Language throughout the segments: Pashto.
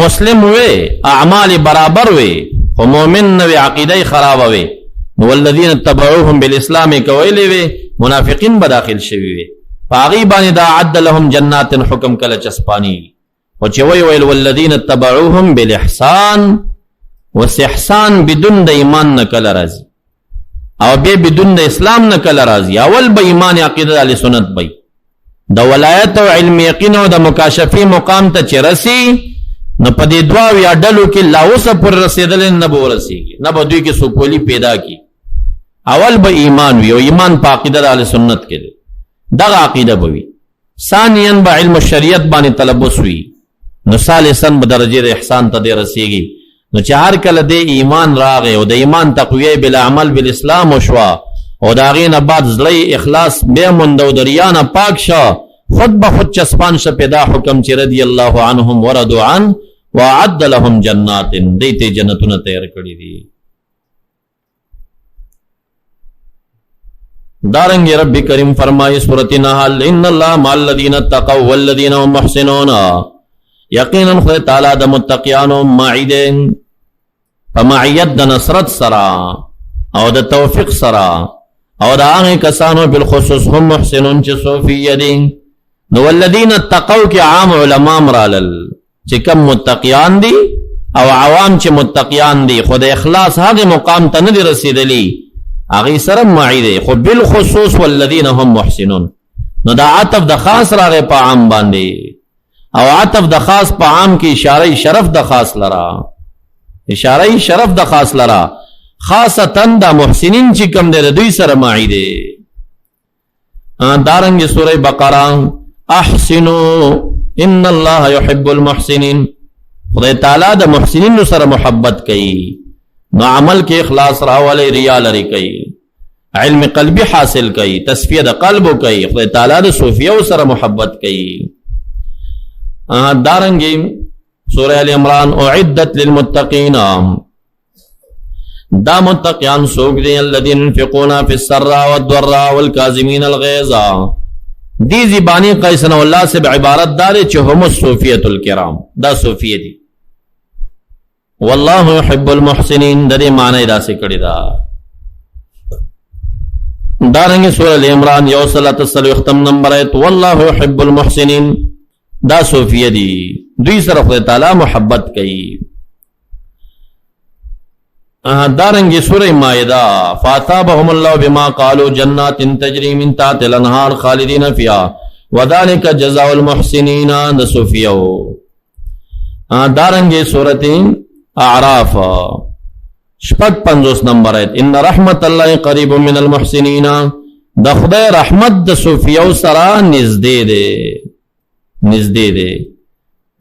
مسلم وے اعمال برابر وے خو مومن نوے عقیدہ خراب وے والذین اتبعوهم بالاسلام کویلے وے منافقین بداخل شوی وے پاغي باندې دا عد لهم جنات حکم کله چسپانی او چې وی ویل والذین اتبعوهم بالاحسان واستحسان بدون د ایمان نه کله راځي او به بدون د اسلام نه کله راځي اول به ایمان عقیده اهل سنت به د ولایت او علم یقین او د مکاشفی مقام ته چرسی نو په دې دوا یا ډلو کې لا اوس پر رسیدل نه به ورسیږي نه به دوی کې سوکولی پیدا کی اول به ایمان وي او ایمان په عقیده اهل سنت کې دی دغه عقیده بوي ثانیا به علم الشریعت باندې تلبس وي نو ثالثا به درجه احسان ته رسیږي نو چې هر کله د ایمان راغی او د ایمان تقویه بل عمل بالاسلام وشوا او دا غینه بعد زړی اخلاص به مند او دریانه پاک شو خود به خود چسپان ش پیدا حکم چې رضی الله عنهم ورضوا عنه وعد لهم جنات دیته جنتونه تیار کړی دي دارنگی رب کریم فرمائی سورۃ نحل ان اللہ مع الذین اتقوا والذین هم محسنون یقینا خدای تعالی د متقیانو معیدین فمعیت د نصرت سرا او د توفیق سرا او د هغه کسانو بالخصوص هم محسنون چې صوفیه دي نو والذین اتقوا کی عام علما مرالل چې کم متقیان دي او عوام چې متقیان دي خدای اخلاص هغه مقام ته نه رسیدلی اغی سره معیده خو بالخصوص والذین هم محسنون نو دا عطف د خاص راغه په عام باندې او عطف د خاص په عام کې اشاره شرف د خاص لرا اشاره شرف د خاص لرا خاصتا د محسنین چې کوم د دوی سره معیده دارنګ سوره بقره احسنوا ان الله يحب المحسنین خدای تعالی د محسنین سره محبت کوي نو عمل کے اخلاص راولے ریا لري کوي علم قلبی حاصل کوي تصفیہ د قلب کوي خدای تعالی د صوفیہ سره محبت کوي دارنگی سورہ ال عمران اعدت للمتقین دا متقیان سوق دي الذين ينفقون في السراء والضراء والكاظمين الغيظ دی زبانی قیسن اللہ سے عبارت دار چې هم الصوفیۃ الکرام دا صوفیہ دي والله يحب المحسنین د دې معنی دا څه کړی دا دارنګه سورہ ال عمران یو صلات ختم نمبر ایت والله يحب المحسنین دا صوفیہ دی دوی سره خدای تعالی محبت کوي دارنګه سورہ مائدہ فاثابهم الله بما قالوا جنات تجری من تحتها الانهار خالدین فیها وذلك جزاء المحسنین د صوفیہ دارنګه سورۃ اعراف شپږ 50 نمبر ایت ان رحمت الله قریب من المحسنین د خدای رحمت د صوفیو سره نږدې ده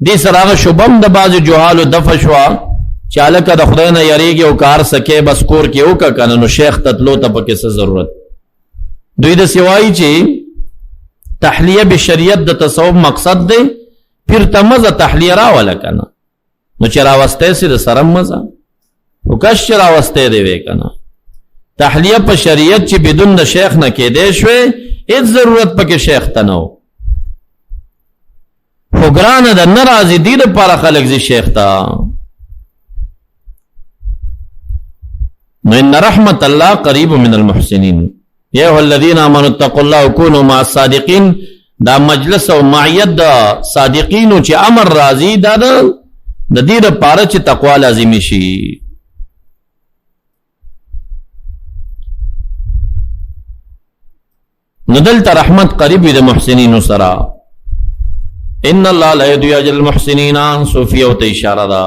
دې سره شوبم د باز جوهال دفشوا چالک د خدای نه یریږي او کار سکے بس کور کې او کا کنه نو شیخ تتلو ته پکې څه ضرورت دوی د سوای چې تحلیه بشریعت د تصوف مقصد دی پھر تمزه تحلیه را ولا کنه نو چرا واسطه سي د سرم مزه او کش چرا واسطه دی وکنه تحلیه په شریعت چې بدون د شیخ نه کې دی شوي هیڅ ضرورت پکې شیخ ته نه خو ګرانه د ناراضي دي د پر خلک زی شیخ ته نو ان رحمت الله قریب من المحسنین یا ایها الذین آمنوا اتقوا الله وكونوا مع الصادقین دا مجلس او معیت د صادقین چې امر راضی دا د دې لپاره چې تقوا لازمي شي نو دلته رحمت قریب د محسنین سره ان الله لا يضيع اجر المحسنین صوفیہ ته اشاره ده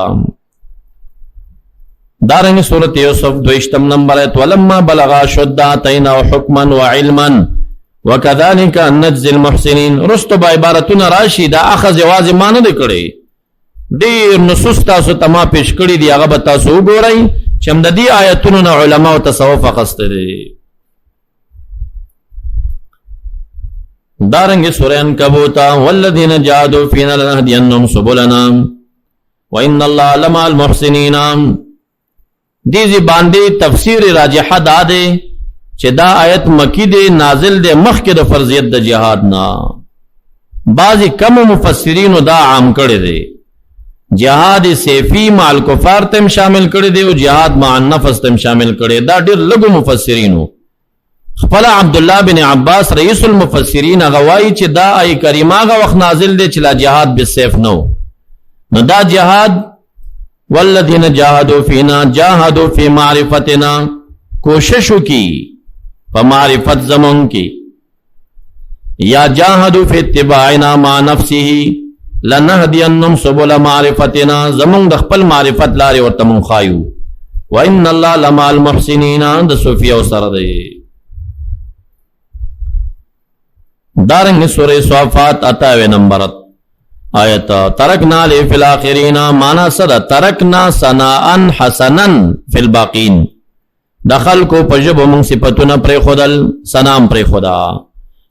دارنګ سورۃ یوسف 2 نمبر ایت ولما بلغ شد اتینا حکما وعلما وكذلك نجزي المحسنین رستو با عبارتونه راشي دا اخذ جواز مان نه کړي ډیر نصوص تاسو تما پیش کړی دی هغه به تاسو وګورئ چې هم د دې آیتونو نه علما او تصوف اخسته دي دارنګ سورہ عنکبوت والذین جاهدوا فینا لنهدینهم سبلنا وان الله لمع المحسنین دې باندې تفسیر راجحه داده چې دا آیت مکی دی نازل دی مخکې د فرضیت د جهاد نه بعضی کم مفسرین دا عام کړی دی جهاد سیفی مع الکفار تم شامل کړي دی او جهاد مع النفس تم شامل کړي. دا ډېر لږو مفسرینو. خپل عبد الله بن عباس رئیس المفسرین غوايي چې دا آیه کریمه هغه وخت نازل دی چې لا جهاد بالسيف نو. نو دا جهاد والذین جاهدوا فینا جاهدوا فی معرفتنا، کوشش کی په معرفت زمون کی، یا جاهدوا فی اتباعنا مع نفسه لنهدینهم سبل معرفتنا، زمون د خپل معرفت لارې ورته مون خایو. وان الله لمع المحسنین، د صوفیو سره دی. دارنګ سورہ صافات 98 نمبر آیت. ترکنا لی فی الاخرین، مانا صدا ترکنا ثناء حسنا فی الباقین، دخل کو پجب من صفتنا پر خدل سلام پر خدا.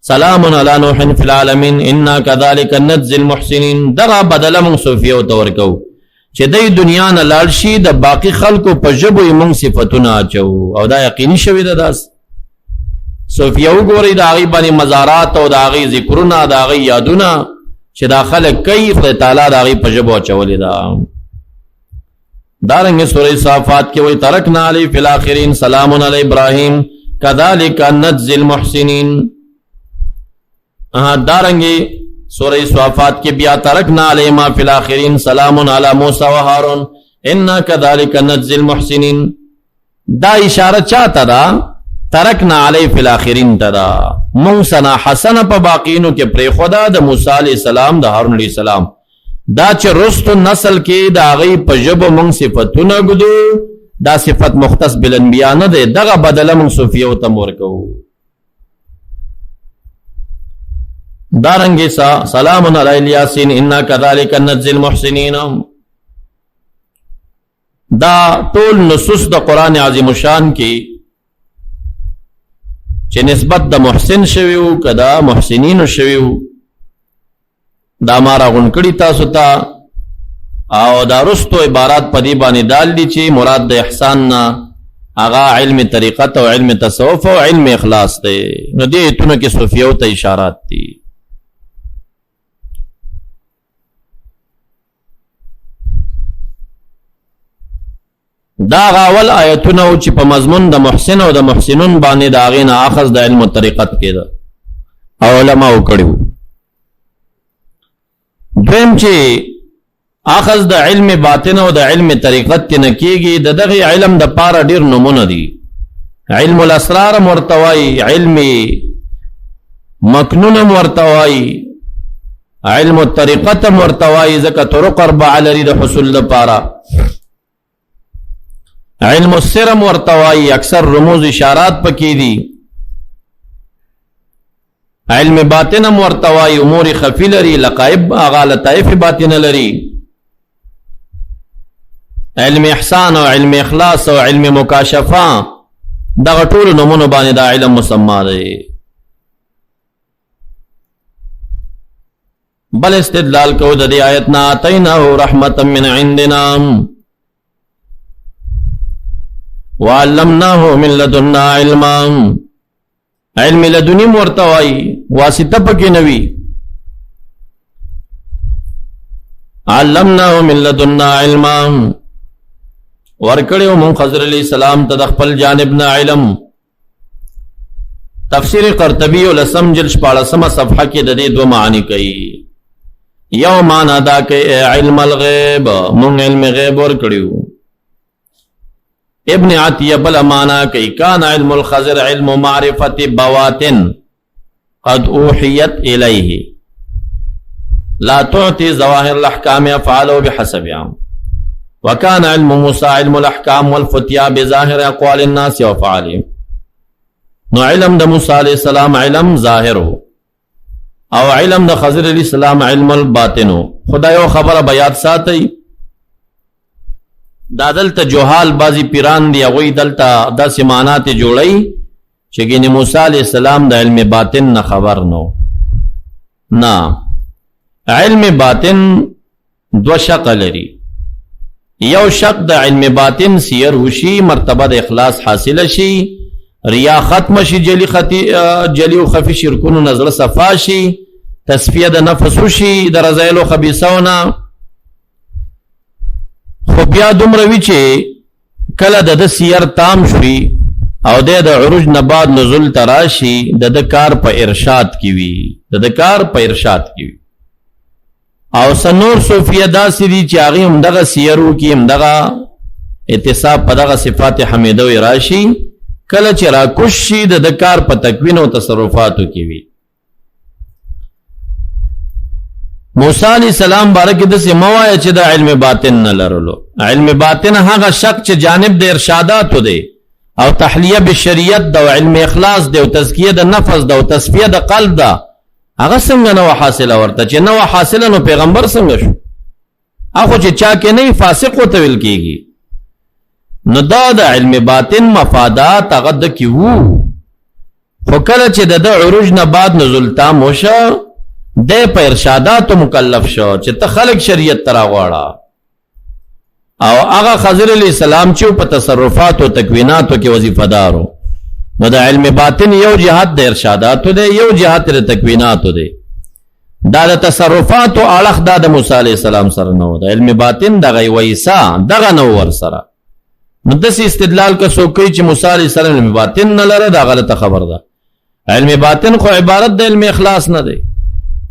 سلام علی نوح فی العالمین انا کذالک نجزی المحسنین، دغه بدل من صوفیو تورکو چې د دنیا نه لاړ شي د باقی خلکو پجب من صفتنا اچو، او دا یقیني شوی ده. داس صوفیو ګوري د هغې باندې مزارات او د هغې ذکرونه د هغې یادونه چې دا خلق کوي خدای تعالی د هغې په ژبو اچولې ده. دارنګې سورې صافات کې وایي ترکنا علی فی الاخرین سلام علی ابراهیم کذالک نجزی المحسنین. دارنګې سورې صافات کې بیا ترکنا علی ما فی الاخرین سلام علی موسی و هارون انا کذالک نجزی المحسنین. دا اشاره چاته ده؟ ترکنا علی فی الاخرین تدا مون سنا حسن پا باقینو کے پری خدا دا موسیٰ علیہ السلام دا ہارون علیہ السلام دا چه رست نسل کے دا غی پا جب مون صفتو نگدو دا صفت مختص بالانبیاء ندے دغا بدل مون صوفیو تمورکو. دارنگی سلام علی الیاسین انا کذالک نجزی المحسنین. دا طول نصوص دا قرآن عظیم شان کی چې نسبت د محسن شویو که دا محسنینو شویو دا ما راغون کړي تاسو ته، او دا رستو عبارات په دې باندې دال دي چې مراد د احسان نه هغه علم طریقت او علم تصوف او علم اخلاص دی. نو دې ایتونو کې صوفیو ته اشارات دي. دا غاول آیتونه چې په مضمون د محسن او د محسنون باندې د هغې نه اخذ د علم طریقت کې ده او علماو کړي. دویم چې اخذ د علم باطن او د علم طریقت کې نه کېږي، د دغې علم د پاره ډېر نومونه دي. علم الاسرار مرتوی، علم مکنون مرتوی، علم الطریقت مرتوی، ځکه طرق اربعه لري د حصول لپاره. علم السر مرتوی، اکثر رموز اشارات پکې دي. علم باطن مرتوی، امور خفی لري، لقائب اغا لطائف باطن لري. علم احسان او علم اخلاص او علم مکاشفه دغه ټول نومونه باندې دا علم مسما دی. بل استدلال کو د دې آیت نه اتیناه رحمتا من عندنا وعلمناه من لدنا علما. علم لدنی مرتوی واسطه پکې نوی. علمناه من لدنا علما، ورکړیو مون خضر علیہ السلام ته د خپل جانب نه علم. تفسیر قرطبی ولسم جل 14 صفحه کې د دې دوه معنی کوي. یو معنا دا کې علم الغیب، مون علم غیب ورکړیو. ابن عطیہ بل مانا کئی کان علم الخضر علم معرفت بواتن قد اوحیت الیہ لا تعطی ظواہر الاحکام افعالو بحسبها، وکان علم موسیٰ علم الاحکام والفتیا بظاہر اقوال الناس وافعالهم. نو علم دا موسیٰ علیہ السلام علم ظاہرو او علم دا خضر علیہ السلام علم الباطنو. خدایو خبر بیاد ساتی دا دلتا جوحال بازی پیران دی اغوی دلتا دا سمانات جوڑی چگین موسیٰ علیہ السلام دا علم باطن نا خبر نو. نا علم باطن دو شق لري. یو شق دا علم باطن سیر وشی، مرتبہ دا اخلاص حاصل شی، ریا ختم شی، جلی و خفی شرکون نظر صفا شی، تصفیه دا نفس شی دا رضایل و خبیصونا. خو بیا دومره وي چې کله د سیر تام شوي او د عروج نه بعد نزول تراشي د کار په ارشاد کې وي د کار په ارشاد کې وي او سنور صوفیه داسې دي چې هغه هم دغه سیرو کې هم دغه اتصاب په دغه صفات حمیده وي راشي کله چې راکوش شي د کار په تکوین او تصرفاتو کې وي موسی علیہ السلام بارک د سموایا چې د علم باطن نه لرلو علم باطن هغه شک چې جانب د ارشادات دی او تحلیه بالشریعت د علم اخلاص دی او تزکیه د نفس د او تصفیه د قلب دا هغه څنګه نو حاصله ورته چې نو حاصله نو پیغمبر څنګه شو هغه چې چا کې نه فاسق او تویل کیږي نو دا د علم باطن مفادات هغه د کیو خو کله چې د عروج نه بعد نزول تام وشو د په ارشادات مکلف شو چې ته خلق شریعت ترا غواړه او هغه خضر علیہ السلام چې په تصرفات او تکوینات کې وظیفه دارو نو د علم باطن یو جهات د ارشادات دی یو جهات د تکوینات دی دا د تصرفات او اړخ د موسی علیہ السلام سره نو د علم باطن دغه ویسا دغه نو ور سره نو د استدلال کا سو کوي چې موسی علیہ السلام علم باطن نه لره دا غلطه خبر ده علم باطن خو عبارت د علم اخلاص نه دی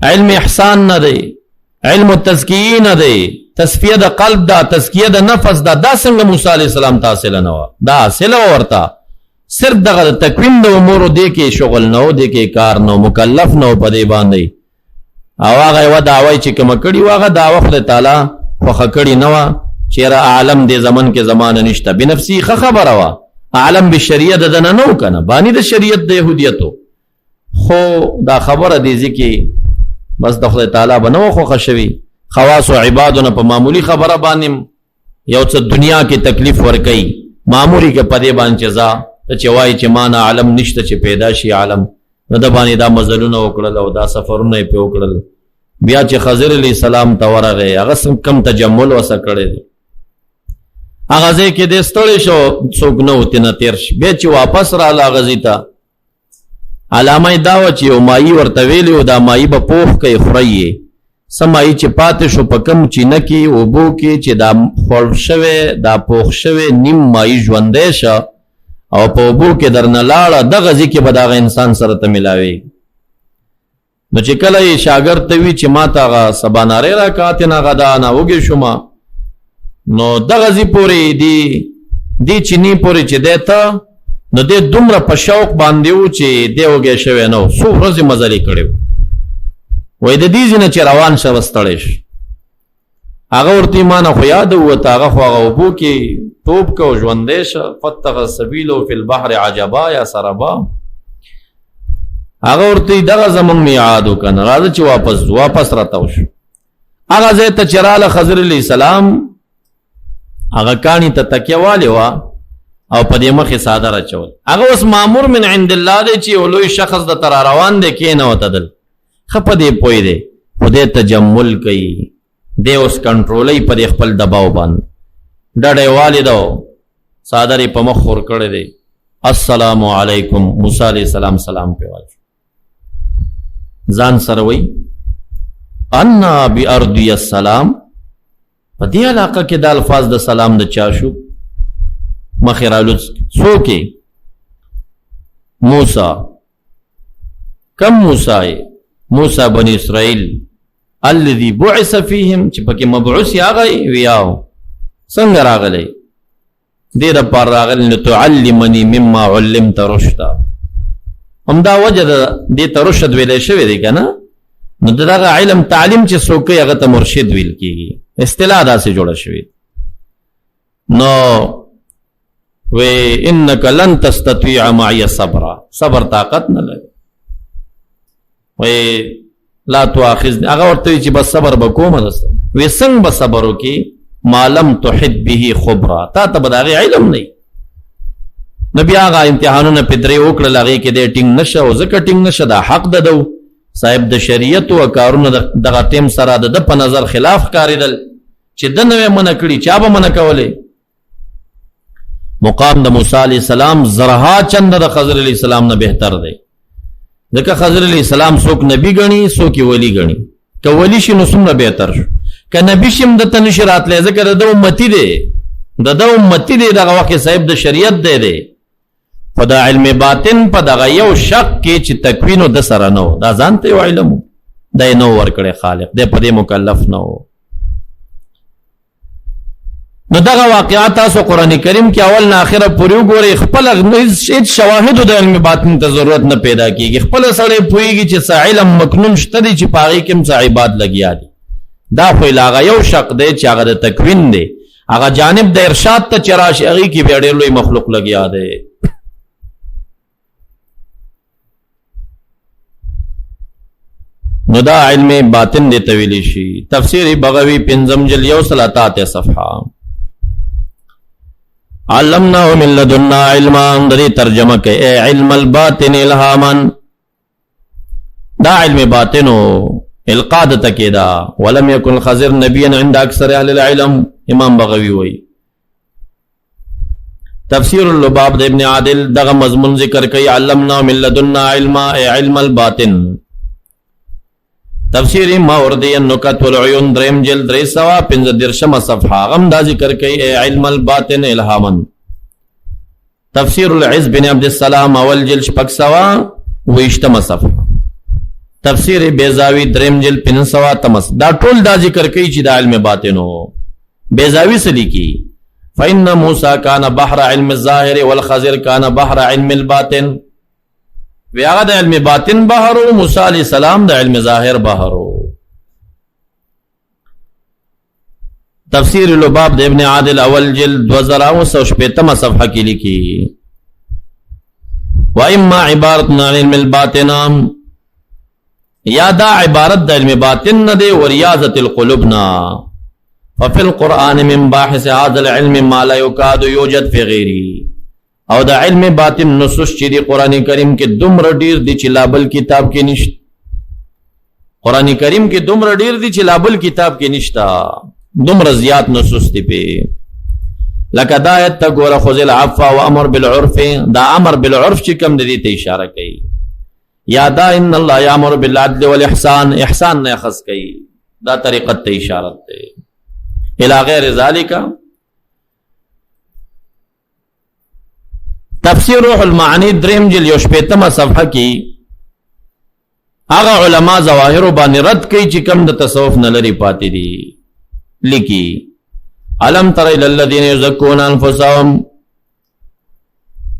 علم احسان نه دی علم التزکیه نه دی تصفیه د قلب دا تزکیه د نفس دا څنګه موسی علیہ السلام تحصیل نه و دا حاصل ورته صرف دغه تکوین د امور دی کې شغل نه و دی کې کار نو مکلف نو پدې باندې او هغه و دعوی چې کوم کړي واغه دعوه خدای تعالی خو خکړي نه و چیرې عالم دې زمن کې زمانه نشته بنفسي خبره وا عالم بالشریعت د نه کنه باندې د شریعت د يهودیتو خو دا خبره دې ځکه بس د خدای تعالی بنو خو خشوي خواص او عبادونه په معمولی خبره باندې یو څه دنیا کې تکلیف ور کوي معمولی کې پدې باندې جزا ته چوي چې مان عالم نشته چې پیدا شي عالم نو د باندې دا مزلونه وکړل او دا سفرونه په وکړل بیا چې خضر علیہ السلام ته ورغه هغه کم تجمل وسه کړی دی هغه ځکه کې د ستړي شو څوک نو تنه تیر شي به چې واپس را لاغزیتا علامه داو چې یو مائی ورته ویلی او دا مائی به پوخ کوي خوري سمای چې پاتې شو په کم چینه کې او بو کې چې دا خور شوه دا پوخ شوه نیم مائی ژوندې شه او په بو کې درنه لاړه د غزي کې به دا انسان سره ته ملاوي نو چې کله یې شاګرد ته وی چې ما ته سباناره را کاته نه غدا نه وګي شوما نو د غزي پوری دی چینی پوری چې دیتا نو دې دومره په شوق باندې و چې دی وګي شوی نو څو ورځې مزلې کړو وای د دې ځنه چې روان شو وستړیش هغه ورته ایمان خو یاد وته هغه خو هغه وبو کې توپ کو ژوندې ش فتغ السبيل فی البحر عجبا یا سربا هغه ورته دغه زمون میعاد وکنه راځي چې واپس راته وش هغه زه ته چراله خضر علیہ السلام هغه کانی ته تکیواله وا او په دې مخه ساده راچول هغه اوس مامور من عند الله دی چې ولوی شخص د تر روان دی کې نه وتدل خپ دې پوي دی خدای تجمل کوي دی اوس کنټرولای په خپل دباو باندې ډډه والدو ساده په مخ ور کړی دی السلام علیکم موسی علیہ السلام سلام په واچ ځان سره وای ان بارض السلام په دې علاقه کې د الفاظ د سلام د چا شو مخیرالو سوکي موسی کم موسی بنی اسرائیل الذي بعث فيهم چې پکې مبعوث راغی ویاو څنګه راغلی دې د پر راغلی نو تعلمني مما علمت رشدا همدا وجه دې ته رشد ویلې شوی دی کنه نو دغه علم تعلیم چې څوک هغه ته مرشد ویل کیږي اصطلاح داسې جوړه شوی نو و انك لن تستطيع معي صبر طاقت نه لري و لا تؤاخذني هغه ورته چې بس صبر وکوم درسته و څنګه به صبر وکي ما لم تحد به خبره تا ته بداغه علم نه نبی هغه امتحانونه پدری وکړل هغه کې د ټینګ نشه او زکه ټینګ نشه دا حق ددو صاحب د شریعت او کارونه دغه ټیم سره د په نظر خلاف کاریدل چې د نوې من کړي چا به من کولې مقام د موسی علیہ السلام زرها چند د خضر علیہ السلام نه بهتر دی ځکه خضر علیہ السلام څوک نبی غني څوک ولی غني که ولی شي نو څومره بهتر شو که نبی شم د تنش راتلې ذکر د امتی دی د امتی دی دغه وخت صاحب د شریعت دی په د علم باطن په دغه یو شک کې چې تکوین د سره نو دا ځان ته علم د نو ور کړی خالق د په دې مکلف نو. نو دغه واقعات تاسو قران کریم کې اول نه اخره پورې وګورئ خپل هیڅ شواهد د علم باطن ته ضرورت نه پیدا کیږي خپل سره پويږي چې علم مکنون شته دي چې پاغي کوم صاحبات لګیا دي دا خو لاغه یو شق دی چې هغه د تکوین دی هغه جانب د ارشاد ته چرآش هغه کې بیا ډېر لوی مخلوق لګیا دی. نو دا علم باطن دی تویلی شي. تفسیر بغوی پنځم جلد 137 صفحه. علمنا من لدنا علما دې ترجمه کوي علم الباطن الهاما دا علم باطنو القاد تکیدا ولم يكن خضر نبيا عند اکثر اهل العلم. امام بغوی وی تفسیر اللباب د ابن عادل دغه مضمون ذکر کوي علمنا من لدنا علما علم الباطن. تفسیر ماوردی النکت والعیون دریم جلد 315 صفحه غم دا ذکر کوي علم الباطن الهاما. تفسیر العز بن عبد السلام اول جلد 620 صفحه. تفسیر بیزاوی دریم جلد 500 دا ټول دا ذکر کوي چې دا علم باطنو. بیزاوی سلی کی فإن موسى كان بحر علم الظاهر والخضر كان بحر علم الباطن. ویاغه د علم باطن بحر او موسی علیہ السلام د علم ظاهر بحر. تفسیر لباب د ابن عادل اول جلد 2915 صفحه کې لیکي واما عبارت عن علم الباطن یا دا عبارت د علم باطن نه دی وریاضت القلوبنا ففي القرآن من باحث هذا العلم ما لا يكاد يوجد في غيره. او دا علم باطن نصوص چې دی قرآن کریم کې دومره ډیر دي چې لابل کتاب کې نشته. قرآن کریم کې دومره ډیر دي چې لابل کتاب کې نشته دومره زیات نصوص دي په لکه دا آیت ته ګوره خذ العفو وامر بالعرف دا امر بالعرف چې کوم دي ته اشاره کوي یا دا ان الله یامر بالعدل والاحسان احسان نه خاص کوي دا طریقه ته اشاره ده الی غیر ذالک. تفسیر روح المعانی دریم جلد 65 صفحه کی هغه علما ظواهر باندې رد کوي چې کوم د تصوف نه لري پاتې دي. لیکي علم تر الذین یزکون انفسهم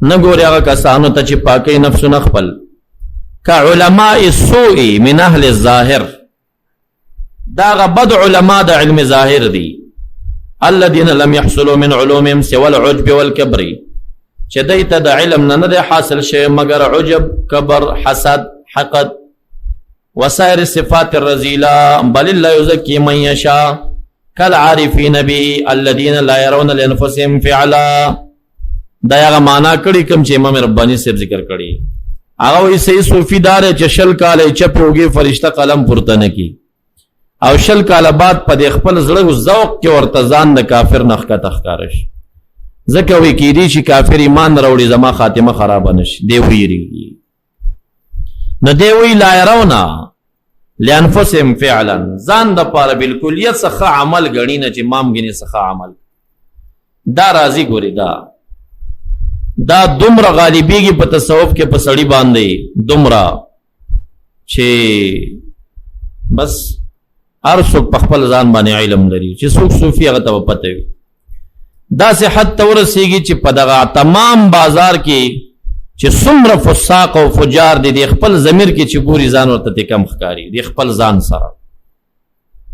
نګوري هغه کسانو ته چې پاکي نفسونه خپل كعلماء السوء من اهل الظاهر دا غبد علماء د علم ظاهر دي الذين لم يحصلوا من علومهم سوى العجب والكبر چې دایته د علم نه حاصل شي مگر عجب کبر حسد حقد وسائر صفات الرذيله بل الله يزكي من يشاء كالعارفين به الذين لا يرون لانفسهم فعلا. دا هغه معنا کړي کوم چې امام رباني صاحب ذکر کړي هغه وی صحیح صوفي دار چې شل کاله چپوږي فرشتہ قلم پورته نه کی او شل کاله بعد په خپل زړه ذوق کې ورته ځان د کافر نخ کا تخکارش ځکه وی کېدی چې کافر ایمان راوړي زما خاتمه خراب نشي دی ویریږي نه دی وی لا يرونا لانفسهم فعلا ځان د پاره بالکلیت څخه عمل غړي نه چې مام غني څخه عمل دا راضي ګوري دا دومره غالبيږي په تصوف کې په سړی باندې دومره چې بس هر څوک په خپل ځان باندې علم لري چې څوک صوفي هغه ته پته وي دا صحت تورسيږي چې په دغه تمام بازار کې چې څومره فساق او فجار دي د خپل ضمیر کې چې ګوري ځان ورته کم ښکاری د خپل ځان سره.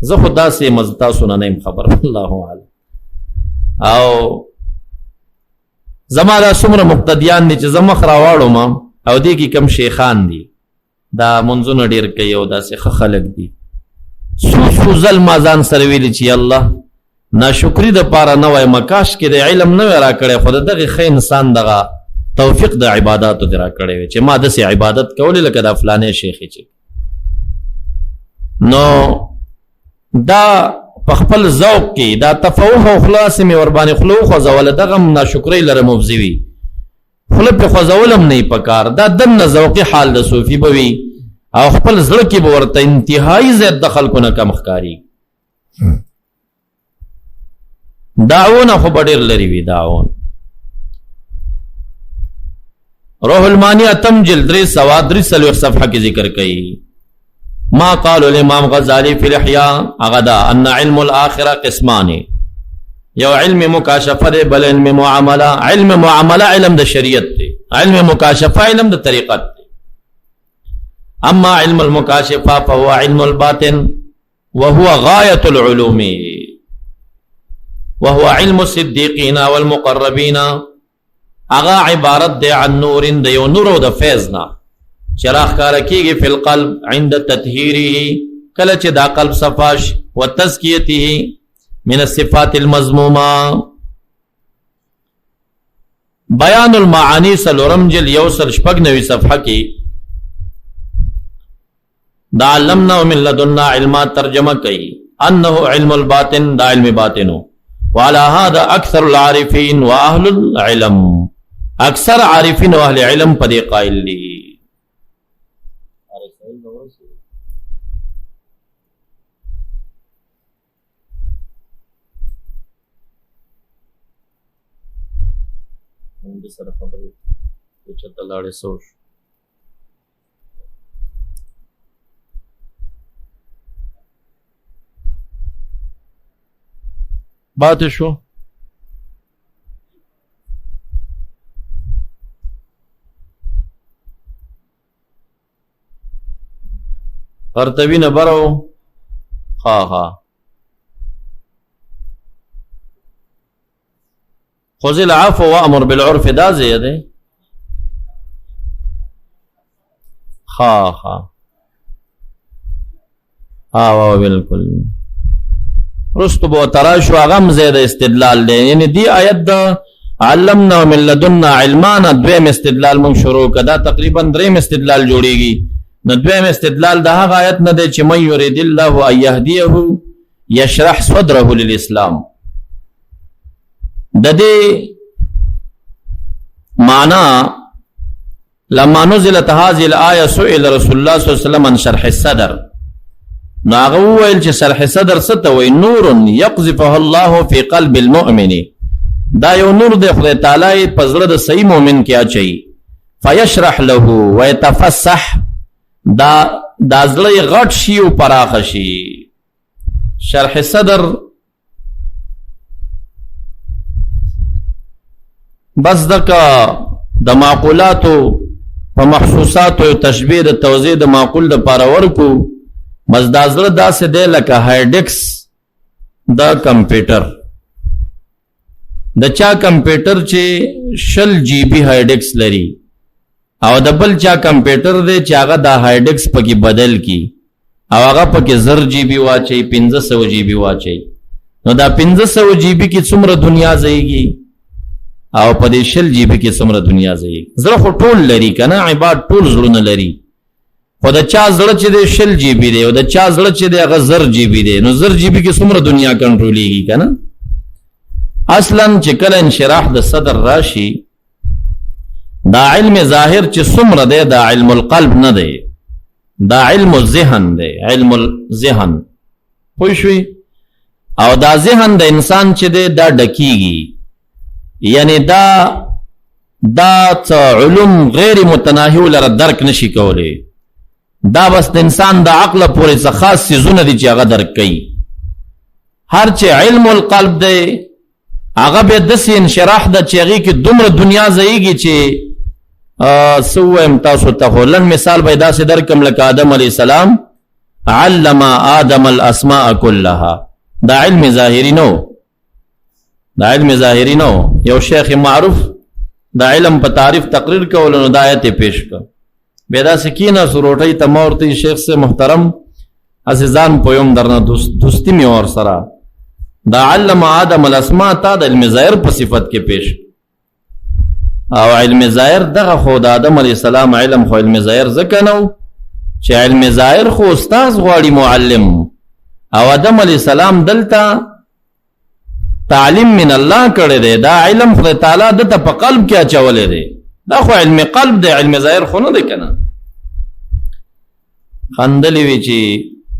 زه خو داسې مزتا سونه نه خبر الله اعلم او زما دا څومره مقتدیان دي چې زما خراواړو ما او دې کې کم شیخان دي دا منځونه ډیر کوي او داسې خلک دي سو زل ما ځان سره ویلي چې الله ناشکری د پاره نه وای مکاش کې د علم نه را کړي خو دغه خې انسان دغه توفیق د عبادت درا کړي چې ما د سي عبادت کولې لکه د فلانه شیخ چې نو دا په خپل ذوق کې دا تفوه او خلاص می ور باندې خلو خو زول دغه ناشکری لره مبزوي خپل په خزولم نه پکار دا د ذوقي حال د صوفي بوي او خپل زړه کې ورته انتهایی زیات دخل کو نه کم ښکاری دعوونه خو ډېر لري وي دعوون. روح المانی اتم جلد 343 صفحه کې ذکر کړي ما قال الامام غزالی فی الاحیاء اغدا ان علم الاخره قسمان، یو علم مکاشفه دی بل علم معامله. علم معامله علم د شریعت دی، علم مکاشفه علم د طریقت دی. اما علم المکاشفه فهو علم الباطن وهو غایة العلوم وهو علم الصدیقین والمقربین. اغا عبارت دے عن نور د یو نور د فیضنا چراغ کار کیږي فی القلب عند تطهیره کله چې دا قلب صفاش و تزکیته من الصفات المذمومه. بیان المعانی سلورم جل یوسل شپږ نوي صفحه کې دا علمنا من لدنا علما ترجمه کوي انه علم الباطن دا علم باطنو. وعلى هذا اکثر العارفین واهل العلم، اکثر عارفین و اهل علم پدې قائل دي. سره خبرې چې ته لاړې سوش بات شو قرطبی نه برو ها خذ العفو وامر بالعرف دا زیاده بالکل رستو بو تراشو اغم زید استدلال دے. یعنی دی آیت دا علمنا من لدنا علمانا دویم استدلال من شروع کدا تقریبا دریم استدلال جوڑی گی. نو دویم استدلال دا ها آیت نا دے چی من یرید اللہ ان یهدیه یشرح صدره للاسلام. دا دے معنی لما نزلت هذه الآية سئل رسول الله صلی اللہ علیہ وسلم عن شرح الصدر. ناغویل چې شرح صدر ستوي نور يقذفه الله في قلب المؤمن، دا یو نور دی خدای تعالی په زړه د صحیح مؤمن کې اچي. فيشرح له ويتفسح، دا زړه غټ شي او پراخ شي. شرح صدر بس دکا د معقولاتو په محسوساتو تشبیه د توضیح د معقول د پاره ورکو. بس دا زړه داسې دی لکه هایډکس د کمپیوټر. د چا کمپیوټر چې 100 GB هایډکس لري او د بل چا کمپیوټر دی چې هغه دا هایډکس پکې بدل کی او هغه پکې 0 GB واچي 1500 GB واچي. نو دا 1500 GB کې څومره دنیا ځایږي او په دې 100 GB کې څومره دنیا ځایږي. زړه خو ټول لري کنه، عبادت ټول زړونه لري. خو د چا زړه چې دی 100 GB دی او د چا زړه چې دی هغه 0 GB دی. نو 0 GB کې څومره دنیا کنټرولېږي کنه. اصلا چې کله انشراح د صدر راشي دا علم ظاهر چې څومره دی دا علم القلب نه دی، دا علم الذهن دی. علم الذهن پوه شوي. او دا ذهن د انسان چې دی دا ډکیږي. یعنی دا علوم غیر متناهی لره درک نشي کولی. دا بس د انسان د عقل پورې څه خاص څیزونه دي چې هغه درک کوي. هر چې علم القلب دی هغه به داسې انشراح ده چې هغې کې دومره دنیا ځایږي چې څه ووایم تاسو ته. خو لنډ مثال به یې داسې درکړم لکه آدم علیه السلام علم آدم الاسماء کلها. دا علم ظاهري نه و، دا علم ظاهري نه و. یو شیخ معروف دا علم په تعریف تقریر کولو نو دا آیت یې پیش کړ. بیا داسې کېناست روټۍ ته ما ورته شیخ سے محترم هسې ځان پویم درنه دوستي مې ورسره. دا علم آدم الاسماء تا د علم ظاهر په صفت کې پیش او علم ظاهر دغه خو د آدم علیه السلام علم خو علم ظاهر ځکه نه و چې علم ظاهر خو استاذ غواړي معلم. او آدم علیه السلام دلته تعلیم من الله کړی دی. دا علم خدای تعالی دته په قلب کې اچولی دی. دا خو علم قلب دی، علم ظاهر خو نه دی کنه. خندلې وي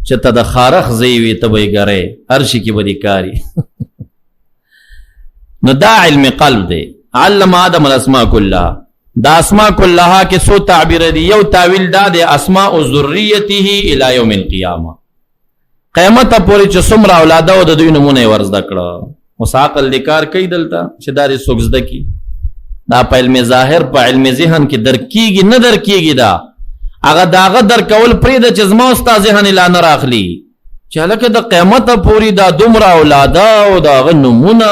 چې ته د خارخ ځای وي ته به یې ګرې هر شي کې به دې کاري. نو دا علم قلب دی. علم آدم الاسماء كلها، دا اسماء كلها کې سو تعبیر دی. یو تعویل دا دی اسماء ذریته الی یوم القیامه، قیامت پورې چې څومره اولاده او د دوی نمونه یې ورزده کړه. اوس عقل دې کار کوي دلته چې دا دې څوک زده کي؟ دا په علم ظاهر په علم ذهن کې درک کېږي نه درک کېږي؟ دا هغه د هغه درک کول پرېږده چې زما ستا ذهن یې لا نه راخلي چې هلکه د قیامته پورې دا دومره اولاده او د هغه نمونه.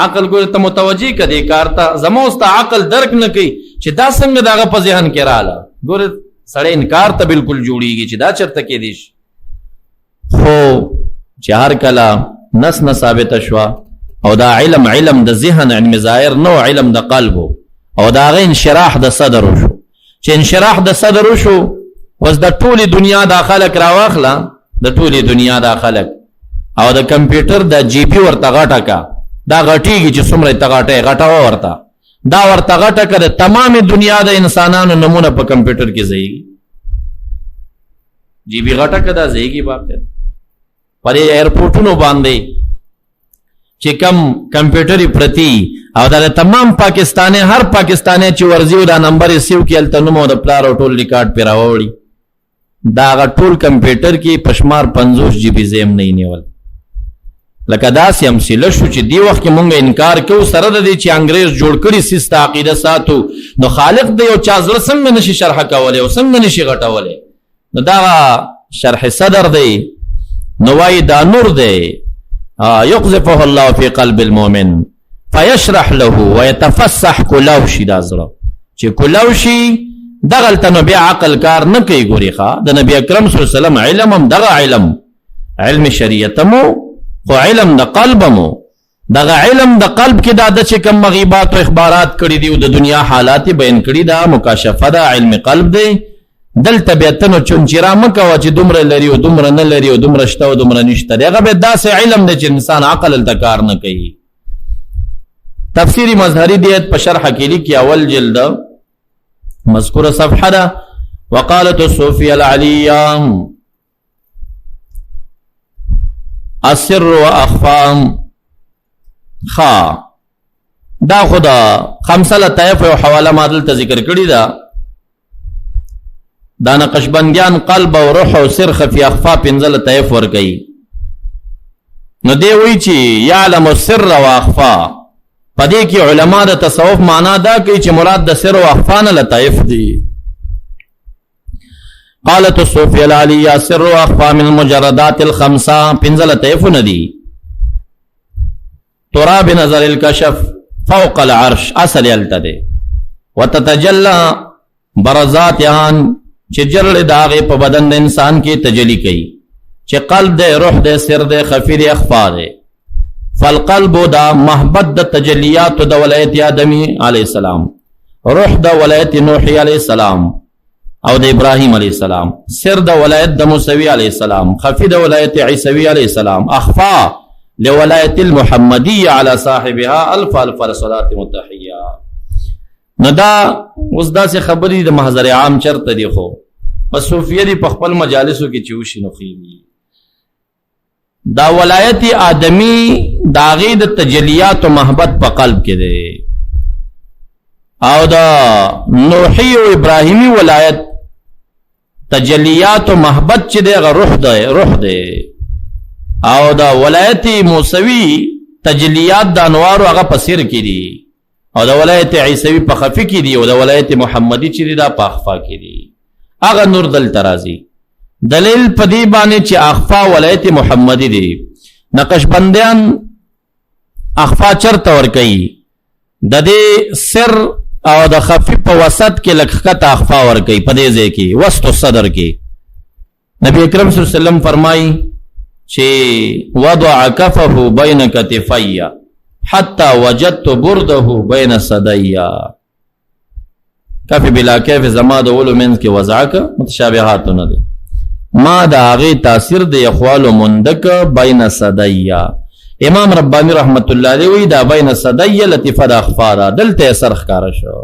عقل ګوره ته متوجه که دې کار ته، زما ستا عقل درک نه کوي چې دا څنګه د هغه په ذهن کې راله. ګوره سړی انکار ته بالکل جوړېږي چې دا چېرته کېدی شي. خو چې هر کله نس نه ثابته شوه او دا علم د ذهن علم ظاهر نو علم د قلب او دا هغه انشراح د صدر وشو. چې انشراح د صدر وشو اوس د ټولې دنیا دا خلک راواخله، د ټولې دنیا دا خلک او د کمپیوټر د جی پی ورته غټه کا، دا غټېږي چې څومره ته غټه غټوه ورته، دا ورته غټه که د تمامې دنیا د انسانانو نمونه په کمپیوټر کې ځایږي. جی پی غټه که دا ځایږي باقی پر ایرپورټونو باندې چې کم کمپیوټر پرتی او دا تمام پاکستانی هر پاکستانی چې ورځي او دا نمبر یې سیو کې هلته نوم او د پلار او ټول ریکارډ پې راوړي. دا هغه ټول کمپیوټر کې پشمار 50 جی بي زیم نه نیول. لکه داسې امثله شو چې دی وخت کې مونږ انکار کوو سره د دې چې انګریز جوړ کړي سیسته عقیده ساتو، نو خالق د یو چا زړه څنګه نشي شرح کولی او څنګه نشي غټولی؟ نو دا شرح صدر دی، نو وایي دا نور دی. یقذفه الله فی قلب المؤمن فیشرح له ویتفسح کلو شي. دا زړه چې کلو شي دغلته نو بیا عقل کار نه کوي. ګوري ښه د نبي اکرم صلی الله علیه وسلم علم هم دغه علم شریعت مو خو علم د قلب مو. دغه علم د قلب کې دا د چې کوم مغیبات او اخبارات کړي دي او د دنیا حالات بیان کړي، دا مکاشفه ده علم قلب دی. دلته بیا ته نو چونچرا مه کوه چې دومره لري او دومره نه لري او دومره شته او دومره نشته. هغه بیا داسې علم دی چې انسان عقل هلته کار نه کوي. تفسیر مظهری دیت په شرح کې لیکي اول جلد مذکوره صفحه ده. وقالت الصوفیه العلیه السر واخفام خا دا خدا خمسه لطائف او حواله ما دلته ذکر کړی دا. دا نقشبندیان قلب او روح او سر خفی اخفا پنځه لطائف ورکوي. نو دی وی چې یعلم السر و اخفا، په دې کې علما د تصوف معنا دا کوي چې مراد د سر او اخفا نه لطائف دي. قالت الصوفیه العلیه السر و اخفا من المجردات الخمسه، پنځه لطائف نه دي. ترى بنظر الكشف فوق العرش، اصل یلته دی. وتتجلى برزات یان چې جرل د هغې په بدن د انسان کې تجلی کوي، چې قلب دی، روح دی، سر دی، خفي دی، اخفا دی. فالقلب دا محبت د تجلیات د ولایت آدمی علیه السلام، روح د ولایت نوحی علیه السلام او د ابراهیم علیه السلام، سر د ولایت د موسوی علیه السلام، خفي د ولایت عیسوی علیه السلام، اخفا لولایت المحمدیه علی صاحبها الف الف صلات متحیه. نو دا اوس داسې خبرې د محضر عام چرته دي، خو په صوفیه دي په خپل مجالسو کې چې وشي نو خیږي. دا ولایت آدمی د هغې د تجلیات و محبت په قلب کې دی، او دا نوحی او ابراهیمی ولایت تجلیات و محبت چې دی هغه روح دی، او دا ولایت موسوی تجلیات د انوارو هغه په سر کې دي، او د ولایت عیسوی په خفي کې دي، او د ولایت محمدی چې دی دا په اخفا کې دي. هغه نور دلته راځي. دلیل په دې باندې چې اخفا ولایت محمدی دی. نقشبندیان اخفا چرته ورکوي؟ د دې سر او د خفي په وسط کې لږ ښکته اخفا ورکوي، په دې ځای کې وسط الصدر کې. نبی اکرم صلی الله علیه وسلم فرمایي چې وضع کفه بین کتفی حتی وجدت برده بین صدی. کفی بلا کیف زما د اولو منځ کې وضعک متشابهات نه دي، ما د هغې تاثیر د یخوالو مندک بین صدی. امام ربانی رحمت الله علیه وی دا بین صدی لطیفه د اخفا ده، دلته سر ښکاره شو.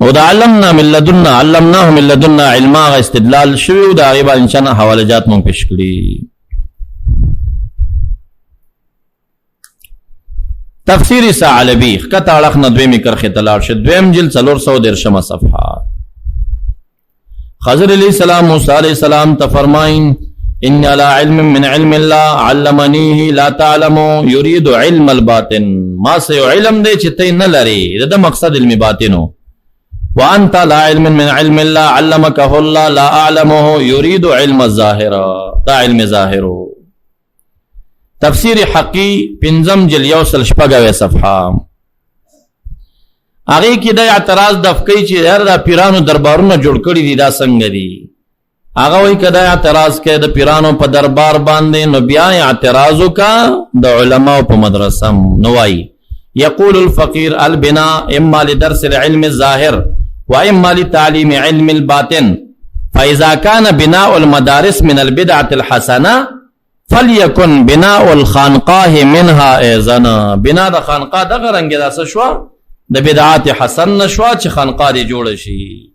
او دا علمناه من لدنا علما استدلال شوی، او دا هغې باندې انشاءالله حوالجات مونږ پیش کړي. تفسیر ثعلبی کته اړخ نه دویمه کرخه تلاړ شه دویم جلد 413 صفحه. خضر علیہ السلام موسی علیہ السلام ته فرمائیں ان على علم من علم الله علمنيه لا تعلم يريد علم الباطن ما سه علم دې چې ته نه لري دا مقصد علم باطنو وانت لا علم من علم الله علمكه الله لا اعلمه يريد علم الظاهر دا علم ظاهر. تفسیر حقی پنځم جلد 1 صفحه. هغه کې د اعتراض دفقې چې هر د پیرانو دربارونه جوړ کړی دي دا څنګه دي. هغه وایي کدا اعتراض کې د پیرانو په دربار باندې نو بیا اعتراض وکا د علماء په مدرسه نو وایي یقول الفقير البناء اما لدرس العلم الظاهر واما لتعليم علم الباطن فاذا كان بناء المدارس من البدعه الحسنه فليكن بناء الخانقاه منها ايضا. بنا د خانقاه دغه رنګ داسه شو د بدعات حسن نشوا چې خانقاه دی جوړ شي.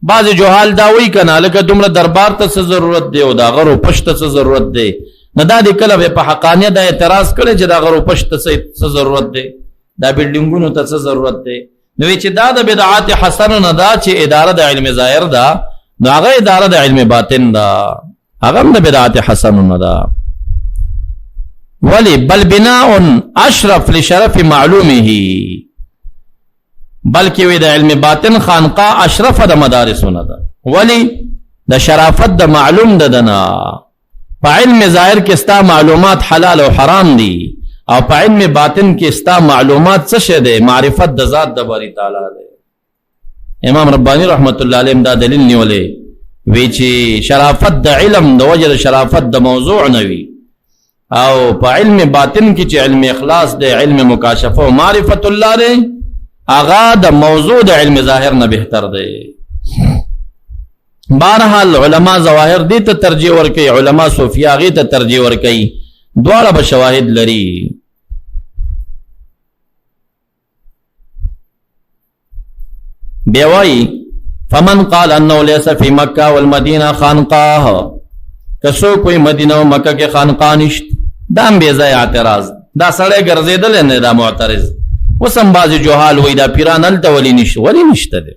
بعض جوحال دا وی کنه لکه دومره دربار ته څه ضرورت دی او دا غرو پښت ته څه ضرورت دی نه دا د کله په حقانیت د اعتراض کړي چې دا غرو پښت ته څه ضرورت دی دا بلډینګونو ته څه ضرورت دی نو چې دا د بدعات حسن نه دا چې اداره د علم ظاهر دا هغه اداره د علم باطن دا هغه د بدعات حسن نه دا ولی بل بناء اشرف لشرف معلومه بلکې وی د علم باطن خانقاه اشرف د مدارس نه ده ولی د شرافت د معلوم ده دنا په علم ظاهر کې ستا معلومات حلال او حرام دي او په علم باطن کې ستا معلومات څه شه ده معرفت د ذات د باری تعالی ده. امام ربانی رحمت الله علیه دا دلیل نیولې وی چې شرافت د علم د وجه د شرافت د موضوع نه وی او په علم باطن کې چې علم اخلاص ده علم مکاشفه او معرفت الله ده آغا د موضوع د علم ظاهر نه بهتر دی. بہرحال علماء ظواهر دي ته ترجیح ورکي علماء صوفیا غي ته ترجیح ورکي دواړه به شواهد لري. بیاوی فمن قال انه ليس في مکه والمدینه خانقاه کسو کوئی مدینه او مکه کې خانقاه نشت دا هم بے ځای اعتراض دا سړی ګرځیدل نه دا معترض وسم بعض جوحال وی دا پیران الته ولی نشته ده.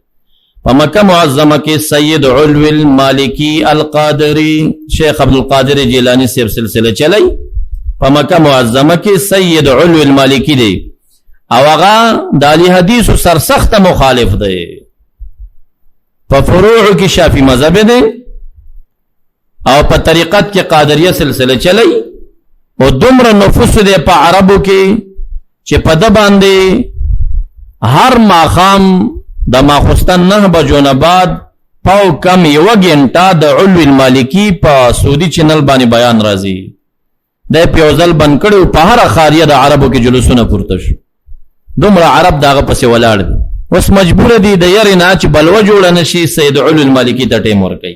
په مکه معظمه کې سید علو المالکی القادری شیخ عبدالقادر جیلانی سے سلسله چلی په مکه معظمه کې سید علو المالکی دی او هغه د علی حدیث سرسخت مخالف دی په فروع کې شافعی مذهب دی او په طریقت کې قادریه سلسله چلی او دومره نفوس دی په عربو کې چې په د باندې هر ماخام د ماخستن 9 بجو نه بعد پاو کم یو غنټه د علو المالکی په سعودي چینل باندې بیان راځي د پیوزل بن کړو په هر خاریه د عربو کې جلوسونه پورته شو دومره عرب داغه پسې ولاړ دي اوس مجبور دي د یری نه چې بلوه جوړ نشي سید علو المالکی ته ټیم ورکړي